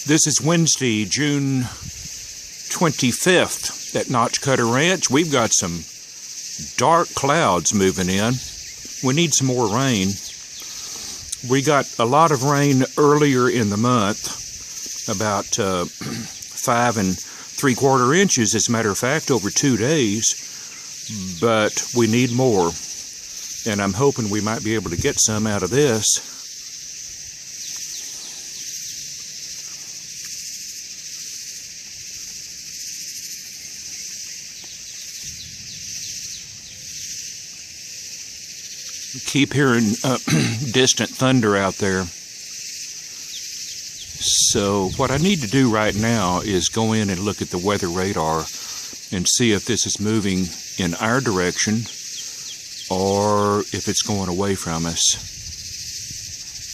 This is Wednesday, June 25th at Notch Cutter Ranch. We've got some dark clouds moving in. We need some more rain. We got a lot of rain earlier in the month, about 5 3/4 inches, as a matter of fact, over 2 days. But we need more, and I'm hoping we might be able to get some out of this. Keep hearing distant thunder out there. So what I need to do right now is go in and look at the weather radar and see if this is moving in our direction or if it's going away from us.